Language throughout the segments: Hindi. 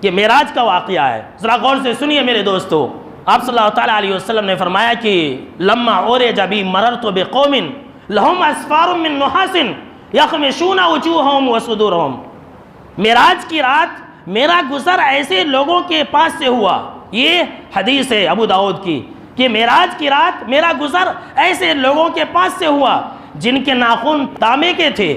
ये मेराज का वाक़या है। ज़रा गौर से सुनिए मेरे दोस्तों, आप सल्लल्लाहु ताला अलैहि वसल्लम ने फरमाया कि लम्मा उरिज बी मररतु बिक़ौमिन लहुम अस्फ़ारुम मिन नुहासिन यख़मिशूना वजूहहुम व सुदूरहुम। मेराज की रात मेरा गुज़र ऐसे लोगों के पास से हुआ, ये हदीस है अबू दाऊद की, कि मेराज की रात मेरा गुज़र ऐसे लोगों के पास से हुआ जिनके नाखून तांबे के थे,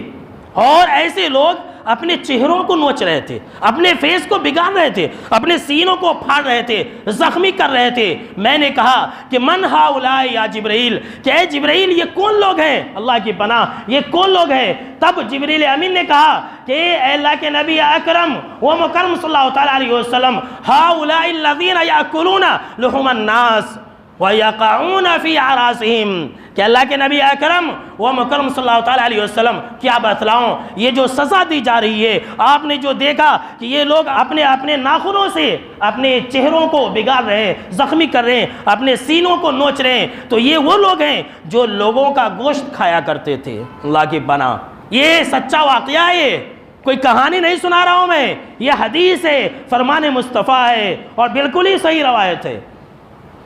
और ऐसे लोग अपने चेहरों को नोच रहे थे, अपने फेस को बिगाड़ रहे थे, अपने सीनों को फाड़ रहे थे, जख्मी कर रहे थे। मैंने कहा कि मन हाउलाए या जिब्राइल, क्या जिब्राइल ये कौन लोग हैं? अल्लाह की पनाह, ये कौन लोग हैं? तब जिब्रील अमीन ने कहा कि अल्लाह के नबी अकरम व मुकर्रम सल्लल्लाहु ताला अलैहि वसल्लम, हाउलाए लज़ीना याकुलूना लुहुमन नास व यक़ऊना फ़ी अरासिहिम, कि अल्लाह के नबी अकरम व मुकर्रम सल्लल्लाहु ताला अलैहि वसल्लम, क्या बतलाऊं, ये जो सज़ा दी जा रही है, आपने जो देखा कि ये लोग अपने अपने नाखूनों से अपने चेहरों को बिगाड़ रहे हैं, ज़ख्मी कर रहे हैं, अपने सीनों को नोच रहे हैं, तो ये वो लोग हैं जो लोगों का गोश्त खाया करते थे। अल्लाह की पनाह, ये सच्चा वाक़या है, कोई कहानी नहीं सुना रहा हूँ मैं, ये हदीस है, फरमान मुस्तफ़ा है और बिल्कुल ही सही रवायत है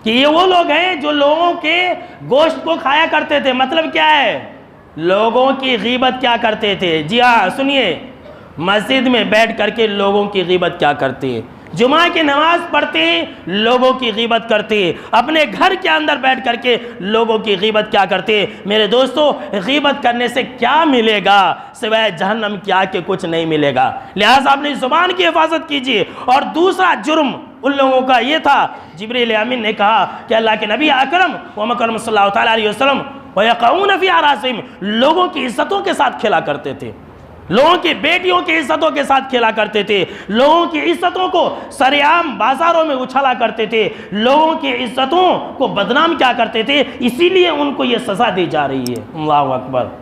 कि ये वो लोग हैं जो लोगों के गोश्त को खाया करते थे। मतलब क्या है? लोगों की गीबत क्या करते थे? जी हाँ, सुनिए, मस्जिद में बैठ करके लोगों की गीबत क्या करते हैं, जुमा की नमाज पढ़ते लोगों की गीबत करते, अपने घर के अंदर बैठ करके लोगों की गीबत क्या करते। मेरे दोस्तों, गीबत करने से क्या मिलेगा? सिवाय जहन्नम की आग के कुछ नहीं मिलेगा। लिहाजा अपनी ज़ुबान की हिफाजत कीजिए। और दूसरा जुर्म उन लोगों का ये था, जिब्रील अमीन ने कहा कि अल्लाह के नबी अकरम व मुकर्रम सल्लल्लाहु ताला अलैहि वसल्लम व यक़ऊना फ़ी अरासिहिम, लोगों की इज्जतों के साथ खेला करते थे, लोगों की बेटियों की इज्जतों के साथ खेला करते थे, लोगों की इज्जतों को सरेआम बाजारों में उछाला करते थे, लोगों की इज्जतों को बदनाम क्या करते थे। इसीलिए उनको ये सज़ा दी जा रही है। अल्लाहु अकबर,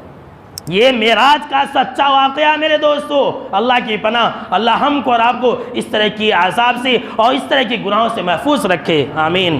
ये मेराज का सच्चा वाक़या मेरे दोस्तों। अल्लाह की पनाह, अल्लाह हमको और आपको इस तरह की अज़ाब से और इस तरह के गुनाहों से महफूज रखे। आमीन।